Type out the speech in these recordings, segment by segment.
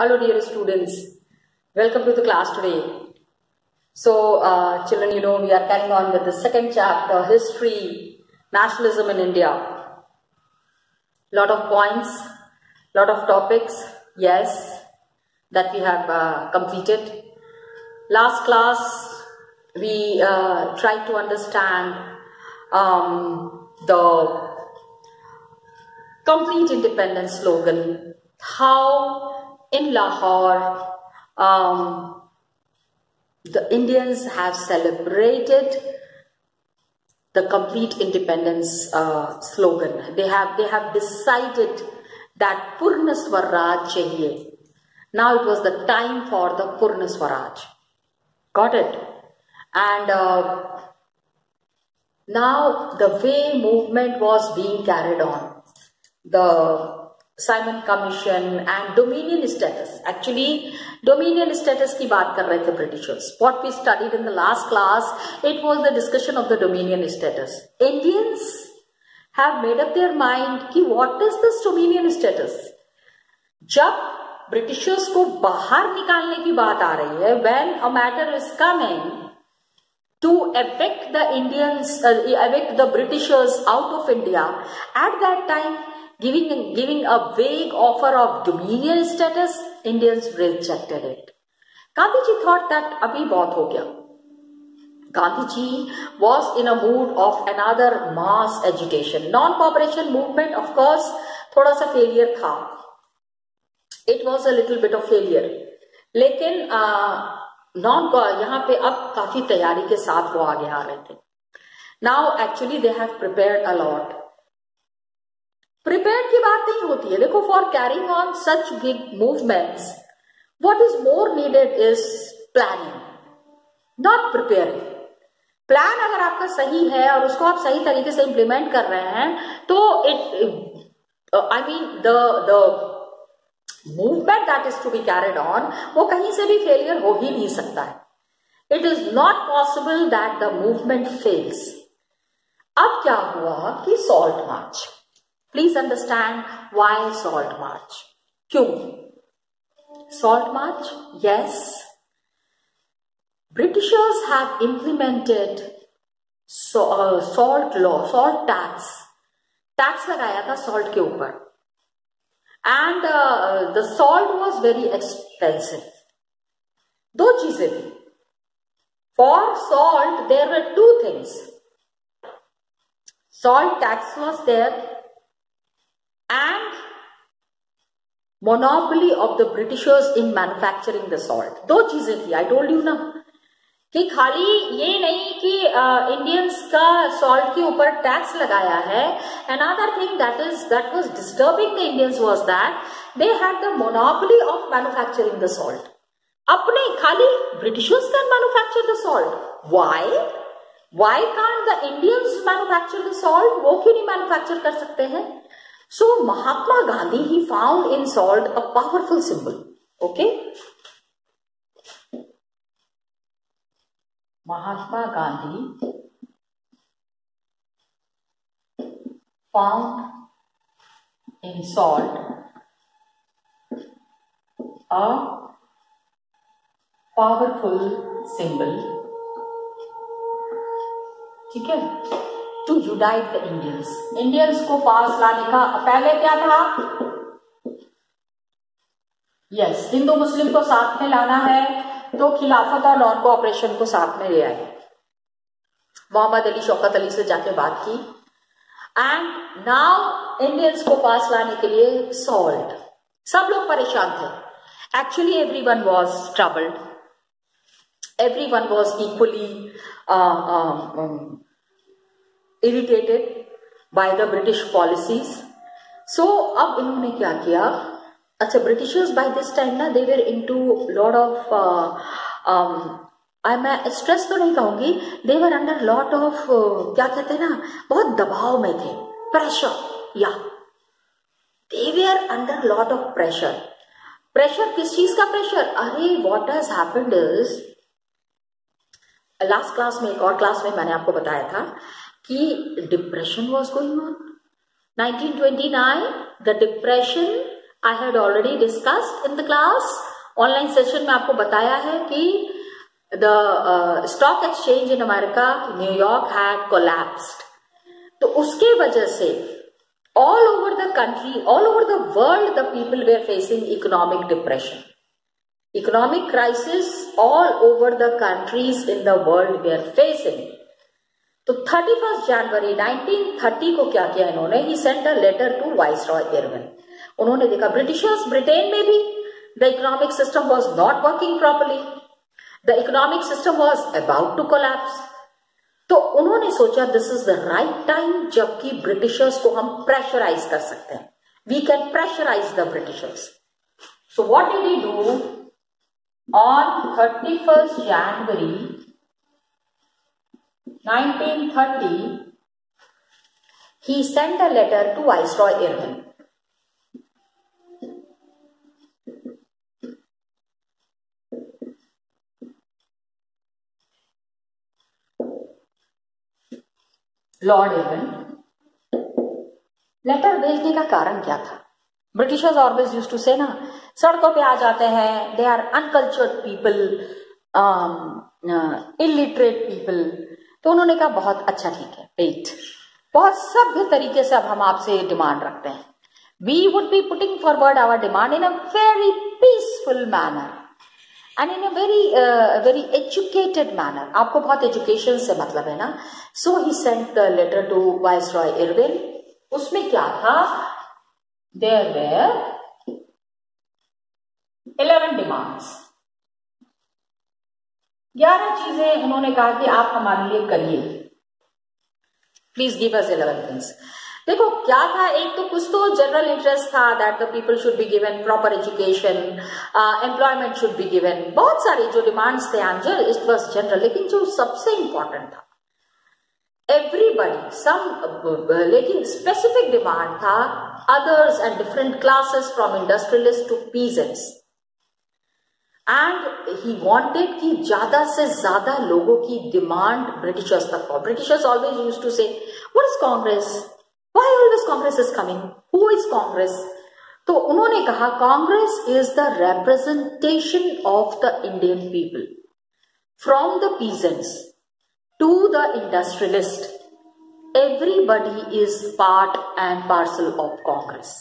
Hello dear students, welcome to the class today. So children, we are carrying on with the second chapter, history, nationalism in India. Lot of points, lot of topics, yes, that we have completed. Last class we tried to understand the complete independence slogan, how in Lahore the Indians have celebrated the complete independence slogan. They have decided that Purna Swaraj chahiye. Now it was the time for the Purna Swaraj. Got it? And now the way movement was being carried on, the Simon Commission and dominion status. Actually, dominion status की बात कर रहे थे Britishers. What we studied in the last class, it was the discussion of the dominion status. Indians have made up their mind कि what is this dominion status? जब Britishers को बाहर निकालने की बात आ रही है, when a matter is coming to evict the Indians, evict the Britishers out of India, at that time, giving a vague offer of dominion status, Indians rejected it. Gandhiji thought that abhi bahut ho gaya. Gandhiji was in a mood of another mass agitation. Non-cooperation movement, of course, thoda sa failure tha. It was a little bit of failure. लेकिन यहाँ पे अब काफी तैयारी के साथ वो आगे आ रहे थे. Now actually they have prepared a lot. Prepared की बात नहीं होती है. देखो, for carrying on such big movements, what is more needed is planning, not preparing. Plan अगर आपका सही है और उसको आप सही तरीके से इम्प्लीमेंट कर रहे हैं, तो the movement that is to be carried on, वो कहीं से भी फेलियर हो ही नहीं सकता है. It is not possible that the movement fails. अब क्या हुआ कि salt march. Please understand why salt march. क्यों? Salt march, yes. Britishers have implemented salt law, salt tax. Tax लगाया था salt के ऊपर. And the salt was very expensive. दो चीजें थी. For salt, there were two things. Salt tax was there, and monopoly of the Britishers in manufacturing the salt. दो चीजें थी. I told you ना कि खाली ये नहीं कि इंडियंस का सॉल्ट के ऊपर टैक्स लगाया है. Another thing that was disturbing the Indians was that they had the monopoly of manufacturing the salt. अपने खाली Britishers can manufacture the salt. Why? Why can't the Indians manufacture the salt? वो क्यों नहीं manufacture कर सकते हैं? So Mahatma Gandhi, he found in salt a powerful symbol. Okay? Mahatma Gandhi found in salt a powerful symbol, ठीक है, to unite the Indians. Indians को पास लाने का पहले क्या था? Yes, हिंदू मुस्लिम को साथ में लाना है, तो खिलाफत और नॉन कोऑपरेशन को साथ में ले आए. मोहम्मद अली शौकत अली से जाके बात की. एंड नाउ इंडियंस को पास लाने के लिए सॉल्ट. सब लोग परेशान थे. Actually everyone was troubled. Everyone was equally irritated by the British policies. So अब इन्होंने क्या किया? अच्छा, Britishers by this time ना they were into lot of मैं स्ट्रेस तो नहीं कहूंगी, they were under lot of क्या कहते हैं ना, बहुत दबाव में थे. प्रेशर, या they were under lot of pressure. Pressure किस चीज का प्रेशर? अरे what has happened is, last class में, एक और क्लास में मैंने आपको बताया था कि depression was going on. 1929, the depression I had already discussed in the class. Online session में आपको बताया है कि the stock exchange in America, New York had collapsed. तो उसके वजह से all over the country, all over the world, the people were facing economic depression. Economic crisis all over the countries in the world were facing. तो 31 जनवरी 1930 को क्या किया इन्होंने? He sent a letter to Viceroy Irwin. उन्होंने देखा Britishers Britain में भी the economic system was not working properly. The economic system was about to collapse. तो उन्होंने सोचा this is the right time जबकि ब्रिटिशर्स को हम प्रेशराइज कर सकते हैं. We can pressurise the Britishers. So what did he do on 31st January 1930? He sent a letter to Viceroy Irwin. Lord Irwin. Letter भेजने का कारण क्या था? ब्रिटिशर्स ऑलवेज यूज्ड टू से ना, सड़कों पे आ जाते हैं, they are uncultured people, illiterate people. तो उन्होंने कहा बहुत अच्छा, ठीक है, वेट, बहुत सभ्य तरीके से अब हम आपसे डिमांड रखते हैं. We would be putting forward our demand in a very peaceful manner and in a very educated manner. आपको बहुत एजुकेशन से मतलब है ना. So he sent the letter to Viceroy Irwin. उसमें क्या था? There were 11 demands. 11 चीजें उन्होंने कहा कि आप हमारे लिए करिए. Please give us 11 things. देखो क्या था, एक तो कुछ तो जनरल इंटरेस्ट था that the people should be given proper education, employment should be given. बहुत सारे जो डिमांड्स थे आंजल, इट वाज जनरल. लेकिन जो सबसे इंपॉर्टेंट था एवरीबडी लेकिन स्पेसिफिक डिमांड था others and different classes from industrialist to peasants. And he wanted कि ज्यादा से ज्यादा लोगों की डिमांड ब्रिटिशर्स तक पहुंचे. ब्रिटिशर्स ऑलवेज यूज्ड टू से what is Congress, Why always Congress is coming? Who is Congress? तो उन्होंने कहा Congress is the representation of the Indian people, from the peasants to the industrialist. Everybody is part and parcel of Congress.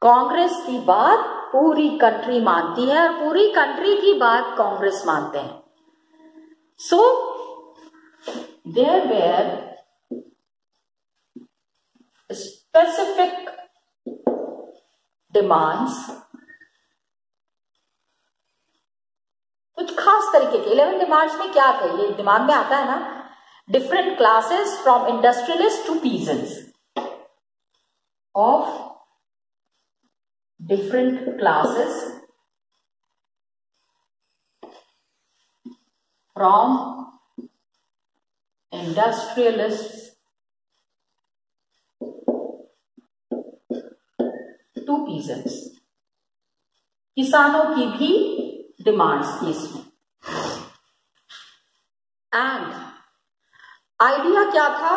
Congress की बात पूरी country मानती है और पूरी कंट्री की बात कांग्रेस मानते हैं. So there were specific demands, कुछ खास तरीके के. 11 डिमांड्स में क्या थे? ये दिमाग में आता है ना, different classes from industrialist to peasants, of different classes from industrialist to peasants. किसानों की भी डिमांड्स थी इसमें. एंड आइडिया क्या था?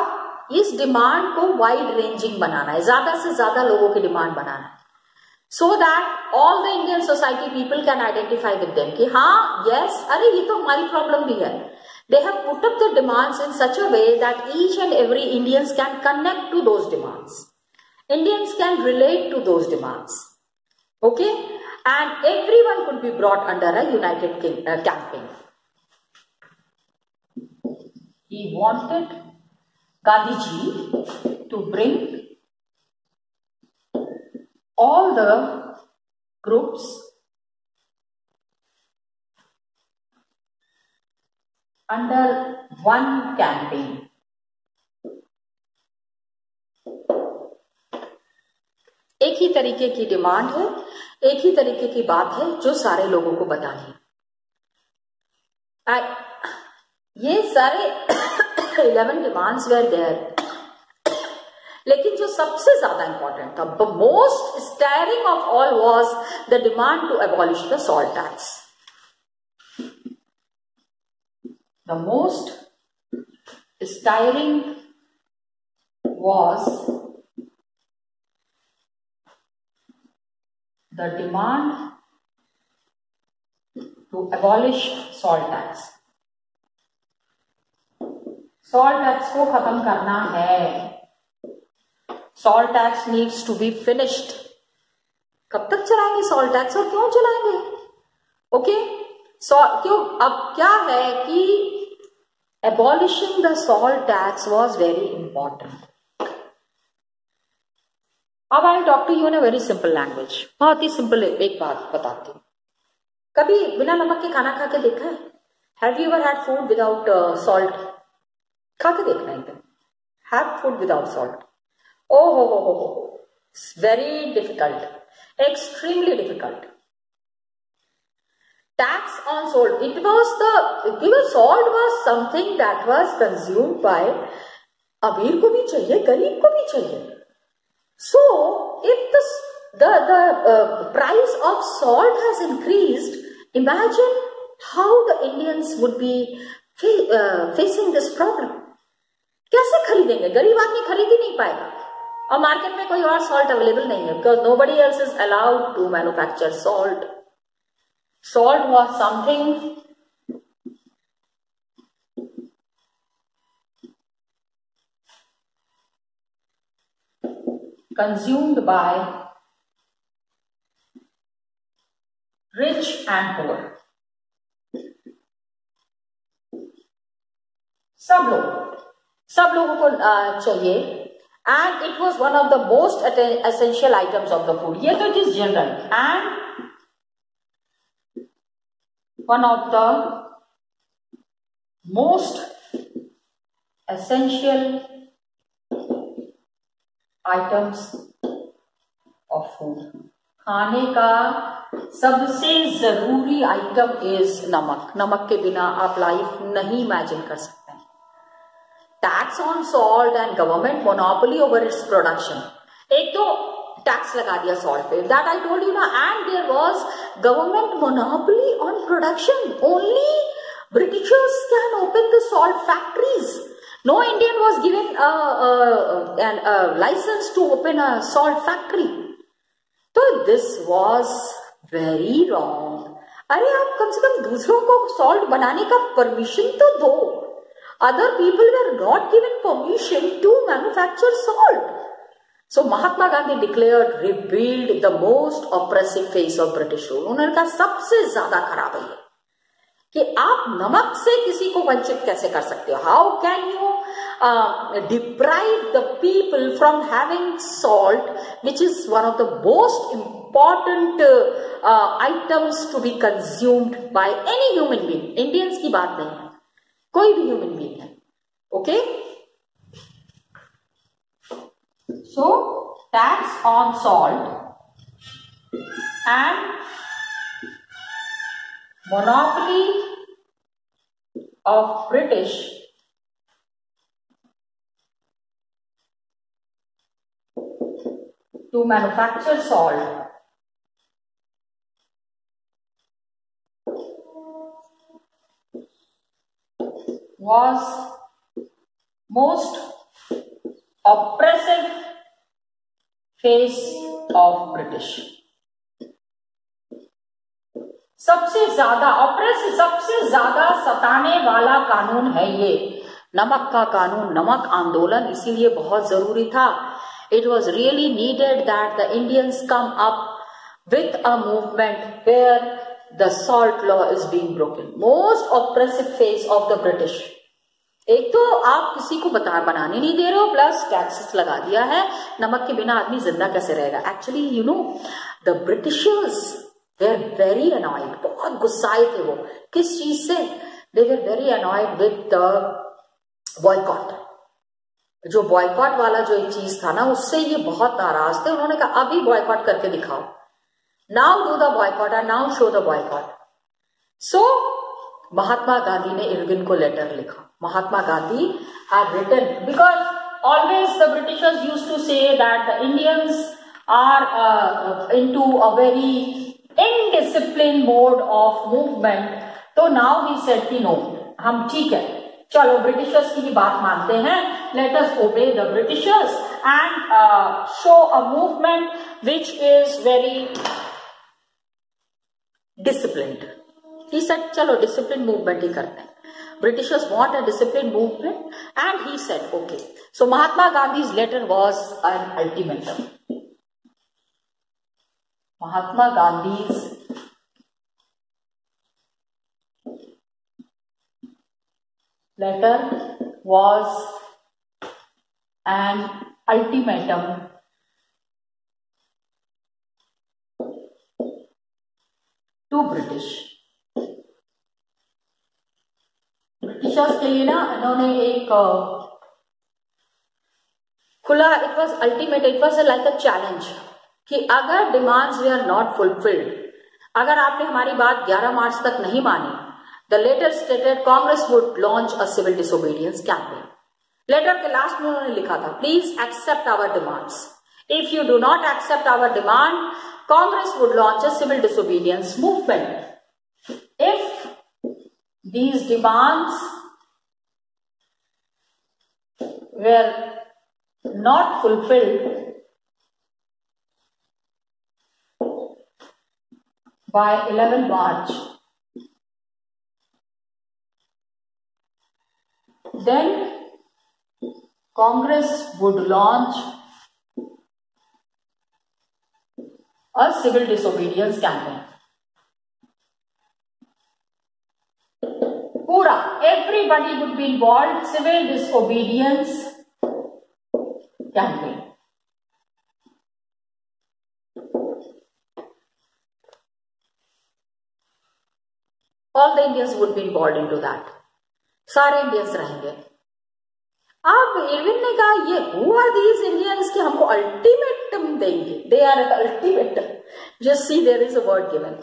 इस डिमांड को वाइड रेंजिंग बनाना है, ज्यादा से ज्यादा लोगों की डिमांड बनाना है, so that all the Indian society people can identify with them कि हाँ यस, अरे ये तो हमारी प्रॉब्लम भी है. They have put up the demands in such a way that each and every Indians can connect to those demands. Indians can relate to those demands. Okay? And everyone could be brought under a united campaign. He wanted Gandhiji to bring all the groups under one campaign. एक ही तरीके की demand है, एक ही तरीके की बात है जो सारे लोगों को बतानी है. ये सारे 11 डिमांड्स वेर देयर. लेकिन जो सबसे ज्यादा इंपॉर्टेंट था, the most staggering of all was the demand to abolish the salt tax. The most staggering was the demand to abolish salt tax. Salt tax को खत्म करना है. Salt tax needs to be finished. कब तक चलाएंगे salt tax और क्यों चलाएंगे? ओके, क्यों? अब क्या है कि abolishing the salt tax was very important. अब I talk to you in a very simple language. बहुत ही सिंपल एक बात बताती हूँ. कभी बिना नमक के खाना खा के देखा है? Have you ever had food without salt? खा के देखना एकदम. Have food without salt. ओ हो, very difficult, extremely difficult. Tax on salt. It was because salt was something that was consumed by अमीर को भी चाहिए, गरीब को भी चाहिए. So, if the price of salt has increased, imagine how the Indians would be facing this problem. कैसे खरीदेंगे? गरीब आदमी खरीद ही नहीं पाएगा और मार्केट में कोई और सॉल्ट अवेलेबल नहीं है because nobody else is allowed to manufacture salt. Salt was something consumed by rich and poor. सब लोगों को चाहिए. And it was one of the most essential items of the food. ये तो it is general. And one of the most essential items of food. खाने का सबसे जरूरी आइटम इज नमक. नमक के बिना आप लाइफ नहीं इमेजिन कर सकते. Tax on salt and government monopoly over its production. एक तो टैक्स लगा दिया सॉल्ट पे, दैट आई टोल्ड यू ना. And there was government monopoly on production. Only Britishers can open the salt factories. No Indian was given a license to open a salt factory. So this was very wrong. अरे आप कम से कम दूसरों को salt बनाने का permission तो दो. Other people were not given permission to manufacture salt. So Mahatma Gandhi declared revealed the most oppressive phase of British rule. उन्होंने कहा सबसे ज्यादा खराब है ये कि आप नमक से किसी को वंचित कैसे कर सकते हो. How can you deprive the people from having salt which is one of the most important items to be consumed by any human being. Indians की बात नहीं है, कोई भी ह्यूमन बीइंग है. Okay, so tax on salt and monopoly of British to manufacture salt was most oppressive phase of British. सबसे ज्यादा oppressive, सबसे ज्यादा सताने वाला कानून है ये नमक का कानून, नमक आंदोलन. इसीलिए बहुत जरूरी था. It was really needed that the Indians come up with a movement where the salt law is being broken. Most oppressive phase of the British. एक तो आप किसी को बनाने नहीं दे रहे हो, प्लस टैक्सेस लगा दिया है. नमक के बिना आदमी जिंदा कैसे रहेगा? Actually you know the Britishers they are very annoyed. बहुत गुस्साए थे वो. किस चीज से? they were very annoyed with the boycott. जो बॉयकॉट वाला जो एक चीज था ना, उससे ये बहुत नाराज थे. उन्होंने कहा अभी बॉयकॉट करके दिखाओ. now do the boycott and now show the boycott. so महात्मा गांधी ने इरविन को लेटर लिखा. Mahatma Gandhi had written because always the Britishers used to say that the Indians are into a very indisciplined mode of movement. तो now he said कि no, हम ठीक है, चलो Britishers की भी बात मानते हैं. let us obey the Britishers and show a movement which is very disciplined. He said, चलो disciplined movement ही करते हैं. Britishers want a disciplined movement, and he said, okay. So Mahatma Gandhi's letter was an ultimatum. Mahatma Gandhi's letter was an ultimatum to British. Britishers के लिए ना इन्होंने एक खुला, it was ultimate, it was like a challenge कि अगर demands वे are not fulfilled, अगर आपने हमारी बात 11 मार्च तक नहीं मानी, the letter stated Congress would launch a civil disobedience campaign. Letter के लास्ट में उन्होंने लिखा था, please accept our demands. If you do not accept our demand, Congress would launch a civil disobedience movement. If these demands were not fulfilled by 11 March, then Congress would launch a civil disobedience campaign. पूरा everybody would be involved, civil disobedience campaign. All the Indians would be involved into that. सारे Indians रहेंगे. अब Irwin ने कहा, ये who are these Indians कि हमको ultimatum देंगे? They are the ultimatum. Just see, there is a word given.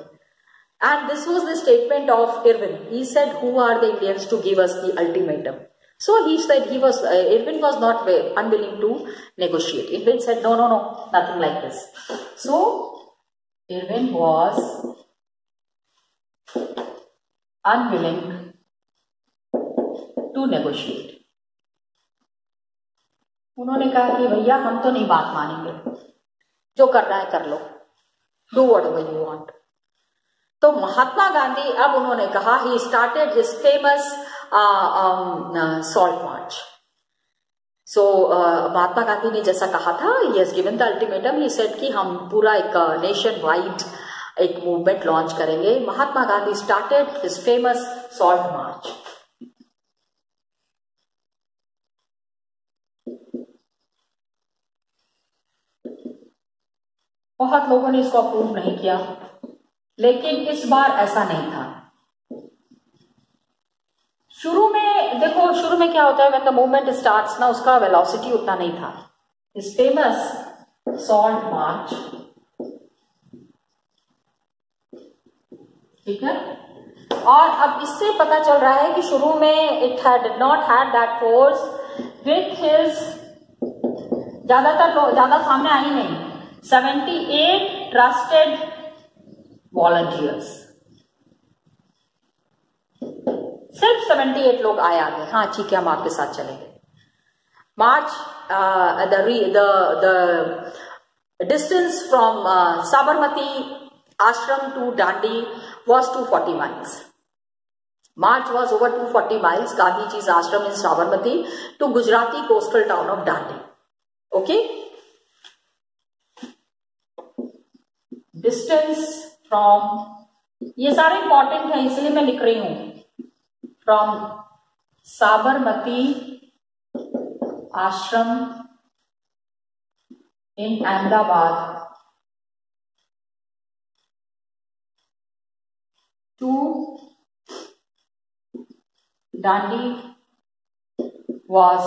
And this was the statement of Irwin. He said, who are the Indians to give us the ultimatum? So he said, Irwin was not unwilling to negotiate. Irwin said, no, nothing like this. So Irwin was unwilling to negotiate. उन्होंने कहा कि भैया हम तो नहीं बात मानेंगे, जो करना है कर लो, do whatever you want. तो महात्मा गांधी, अब उन्होंने कहा, he started his famous salt march. So Mahatma Gandhi ने जैसा कहा था, he has given the ultimatum, he said कि हम पूरा एक नेशन वाइड एक मूवमेंट लॉन्च करेंगे. Mahatma Gandhi started his famous salt march. बहुत लोगों ने इसको अप्रूव नहीं किया, लेकिन इस बार ऐसा नहीं था. शुरू में देखो, शुरू में क्या होता है, व्हेन द मूवमेंट स्टार्ट्स ना, उसका वेलोसिटी उतना नहीं था. इस फेमस सॉल्ट मार्च, ठीक है. और अब इससे पता चल रहा है कि शुरू में it did not had that force with his, ज्यादा सामने आई नहीं. 78 ट्रस्टेड वॉलंटियर्स, सिर्फ 78 लोग आए आगे. हाँ ठीक है, हम आपके साथ चलेंगे. मार्च, द डिस्टेंस फ्रॉम साबरमती आश्रम to Dandi was 240 miles. March was over 240 miles. Gandhiji's ashram in Sabarmati to Gujarati coastal town of Dandi. Okay. Distance from, ये सारे इंपॉर्टेंट है इसलिए मैं लिख रही हूं. फ्रॉम साबरमती आश्रम इन Ahmedabad to Dandi was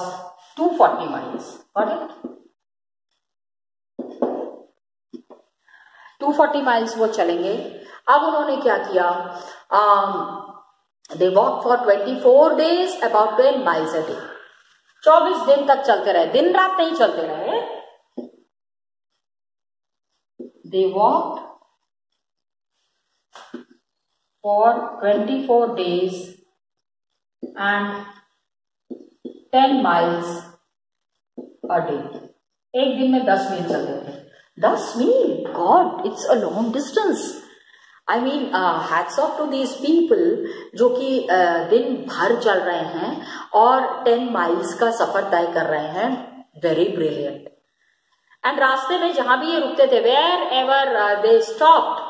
240 miles. Got it? 240 miles वो चलेंगे. अब उन्होंने क्या किया? They walked for 24 days, about 10 miles a day. 24 दिन तक चलते रहे, दिन रात नहीं चलते रहे. They walked for 24 days and 10 miles a day. एक दिन में 10 मील चलते थे. 10 मील, God, it's a long distance. I mean hats off to these people जो कि दिन भर चल रहे हैं और 10 माइल्स का सफर तय कर रहे हैं. Very brilliant. एंड रास्ते में जहां भी ये रुकते थे, वेयर एवर दे स्टॉप्ड,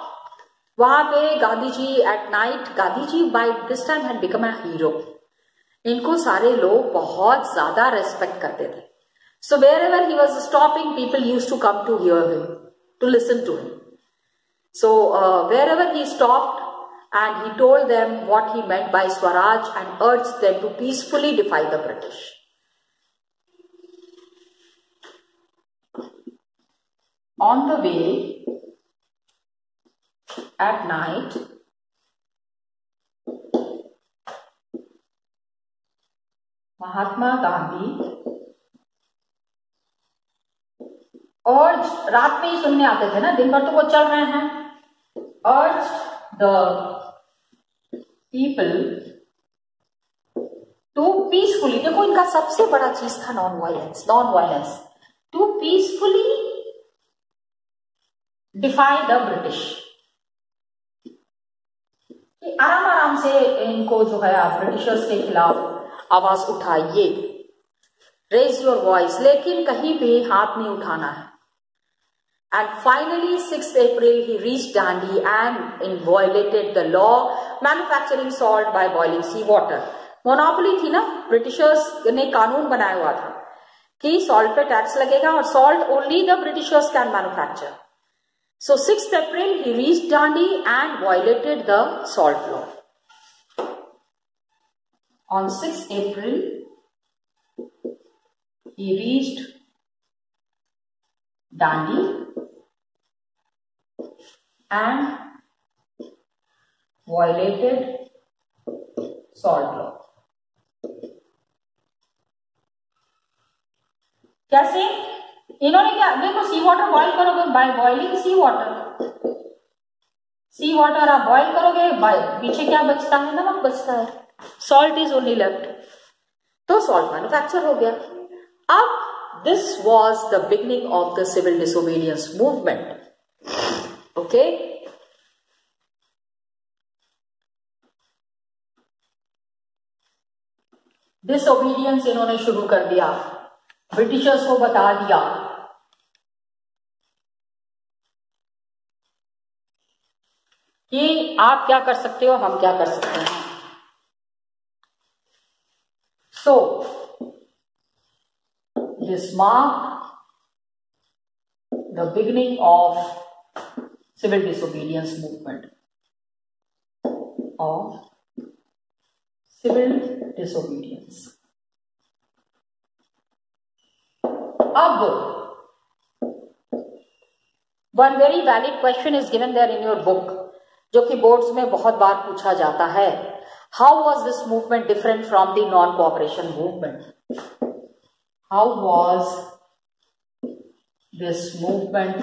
वहां पे Gandhi ji at night, Gandhi ji by this time had become a hero. इनको सारे लोग बहुत ज्यादा रेस्पेक्ट करते थे. So wherever he was stopping, people use to come to hear him, to listen to him. So wherever he stopped, and he told them what he meant by Swaraj and urged them to peacefully defy the British. On the way at night, Mahatma Gandhi और रात में ही सुनने आते थे ना, दिन भर तो वो चल रहे हैं. urged the people to peacefully, देखो इनका सबसे बड़ा चीज था non violence. To peacefully defy the British. आराम आराम से इनको जो है आप ब्रिटिशर्स के खिलाफ आवाज उठाइए, रेज योर वॉइस, लेकिन कहीं भी हाथ नहीं उठाना है. And finally 6th April he reached Dandi and violated the law manufacturing salt by boiling sea water. Monopoly थी ना, ब्रिटिशर्स ने कानून बनाया हुआ था कि सॉल्ट पे टैक्स लगेगा और salt only the Britishers can manufacture. So 6th April he reached Dandi and violated the salt law. On 6th April he reached Dandi and violated salt law. कैसे? इन्होंने क्या, देखो सी वाटर बॉइल करोगे, by boiling sea water आप boil करोगे, पीछे क्या बचता है? नमक बचता है. सॉल्ट इज ओनली लेफ्ट, तो सॉल्ट मैन्युफैक्चर हो गया. अब this was the beginning of the civil disobedience movement. Okay, disobedience इन्होंने शुरू कर दिया, ब्रिटिशर्स को बता दिया कि आप क्या कर सकते हो, हम क्या कर सकते हैं. So this marked the beginning of civil disobedience movement. अब one very valid question is given there in your book, जो कि बोर्ड्स में बहुत बार पूछा जाता है. How was this movement different from the non-cooperation movement? How was this movement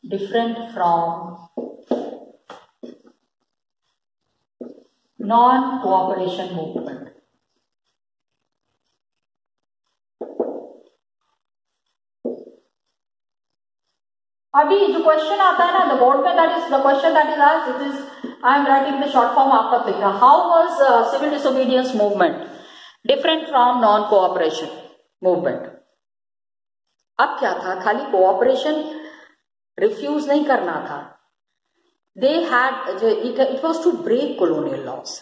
different from non-cooperation movement? अभी जो क्वेश्चन आता है ना द बोर्ड में, that is the question that is asked, it is I am writing the short form after picture. How was civil disobedience movement different from non cooperation movement? अब क्या था, खाली कोऑपरेशन रिफ्यूज नहीं करना था. They had, it was to break colonial laws.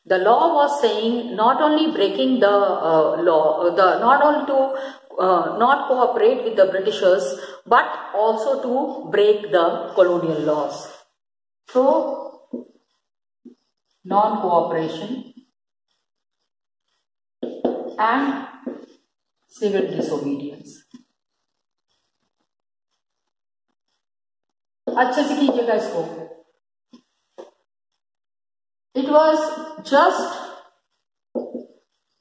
The law was saying not only breaking the law, not only to not cooperate with the Britishers, but also to break the colonial laws. So, non-cooperation and civil disobedience. अच्छे से कीजिएगा इसको. It was just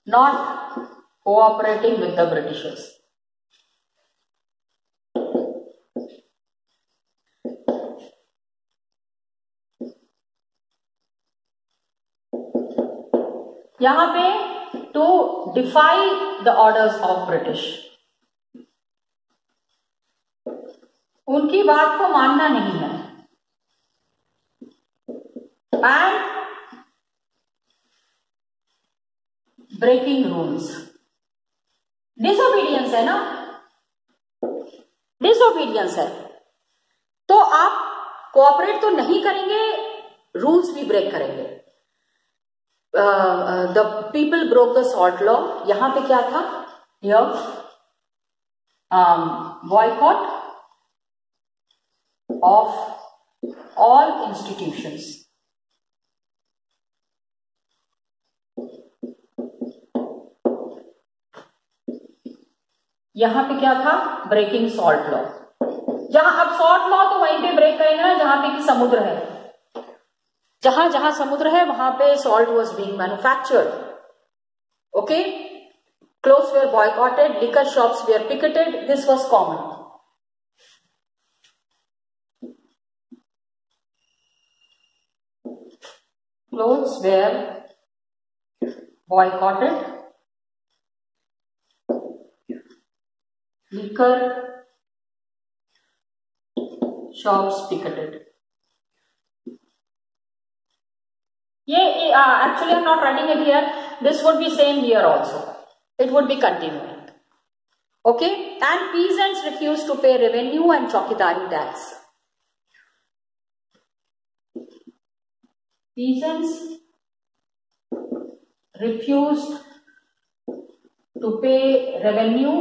not cooperating with the Britishers. यहां पे to defy the orders of British. उनकी बात को मानना नहीं है, and breaking rules. डिसोबीडियंस है ना, डिसोबीडियंस है, तो आप कोऑपरेट तो नहीं करेंगे, रूल्स भी ब्रेक करेंगे. The people broke the salt law. यहां पे क्या था, here boycott of all institutions. यहां पे क्या था, ब्रेकिंग सॉल्ट लॉ. जहां अब सॉल्ट लॉ तो वहीं पे ब्रेक करेंगे ना जहां पे कि समुद्र है. जहां जहां समुद्र है वहां पे salt was being manufactured. Okay, clothes were boycotted, liquor shops were picketed, this was common. Clothes were boycotted, liquor shops picketed. Actually I'm not writing it here. This would be same here also. It would be continuing. Okay, and peasants refused to pay revenue and chowkidari tax. Peasants refused to pay revenue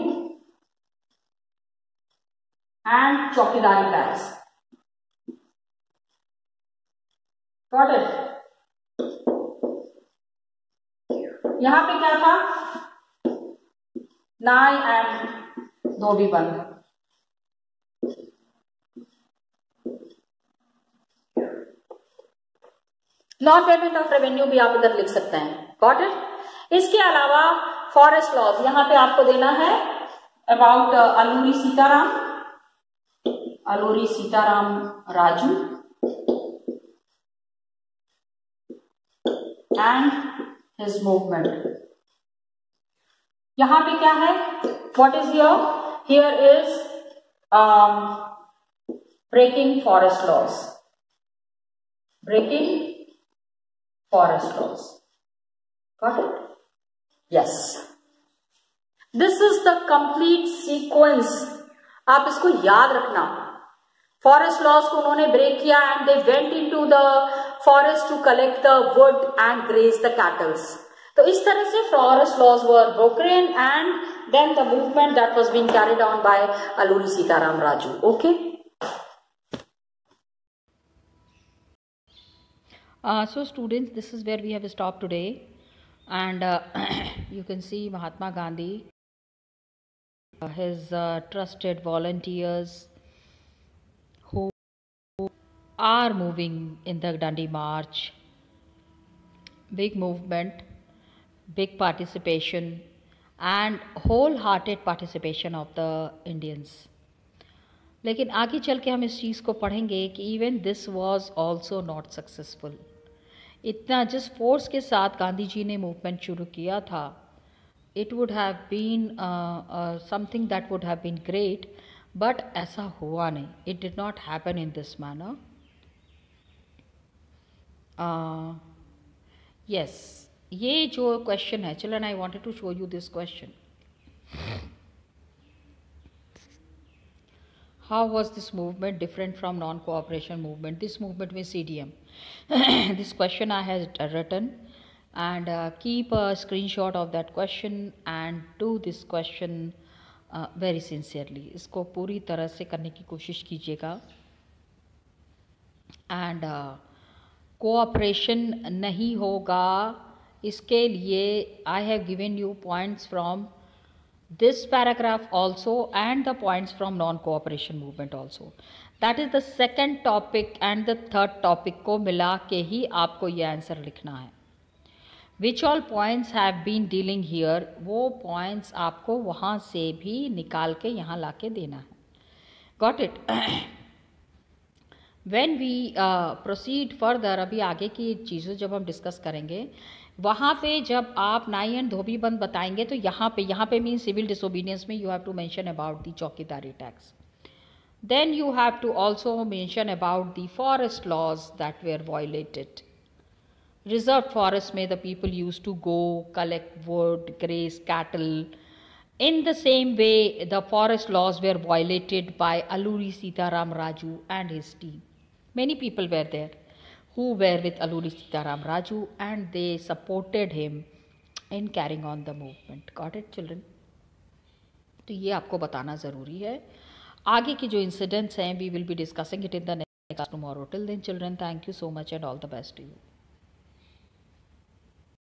and chowkidari tax. Got it? यहां पे क्या था, नाई and धोबी बंद. Non payment of revenue भी आप इधर लिख सकते हैं. Got it? इसके अलावा फॉरेस्ट लॉज यहां पे आपको देना है about Alluri Sitarama Raju and his movement. यहां पे क्या है, what is here is breaking forest laws. Got it? Yes. This is the complete sequence. आप इसको याद रखना. फॉरेस्ट लॉज को उन्होंने ब्रेक किया and they went into the forest to collect the wood and graze the cattles. तो इस तरह से forest laws were broken and then the movement that was being carried on by Alluri Sitarama Raju. Okay. So students, this is where we have stopped today, and you can see Mahatma Gandhi, his trusted volunteers who are moving in the Dandi March. Big movement, big participation, and wholehearted participation of the Indians. लेकिन आगे चल के हम इस चीज़ को पढ़ेंगे कि even this was also not successful. इतना जिस फोर्स के साथ गांधी जी ने मूवमेंट शुरू किया था, it would have been something that would have been great, but ऐसा हुआ नहीं. It did not happen in this manner. Yes, ये जो क्वेश्चन है, children, I wanted to show you this question. How was this movement different from non-cooperation movement? This movement means CDM. This question I have written, and keep a screenshot of that question and do this question very sincerely. इसको पूरी तरह से करने की कोशिश कीजिएगा. And cooperation नहीं होगा, इसके लिए I have given you points from this paragraph also and the points from non-cooperation movement also. That is the second topic and the third topic को मिला के ही आपको ये आंसर लिखना है. Which all points have been dealing here, वो points आपको वहाँ से भी निकाल के यहाँ ला के देना है. Got it? When we proceed further, अभी आगे की चीज़ों जब हम डिस्कस करेंगे, वहाँ पे जब आप नाई एंड धोबी बंद बताएंगे तो यहाँ पे मीन सिविल डिसोबीडियंस में you have to mention about the chaukidari tax. Then you have to also mention about the forest laws that were violated. Reserved forests में the people used to go collect wood, graze cattle. In the same way, the forest laws were violated by Alluri Sitaram Raju and his team. Many people were there who were with Alluri Sitaram Raju and they supported him in carrying on the movement. Got it, children? तो ये आपको बताना ज़रूरी है. आगे की जो incidents हैं we will be discussing it in the next tomorrow. Till then children, thank you so much and all the best to you.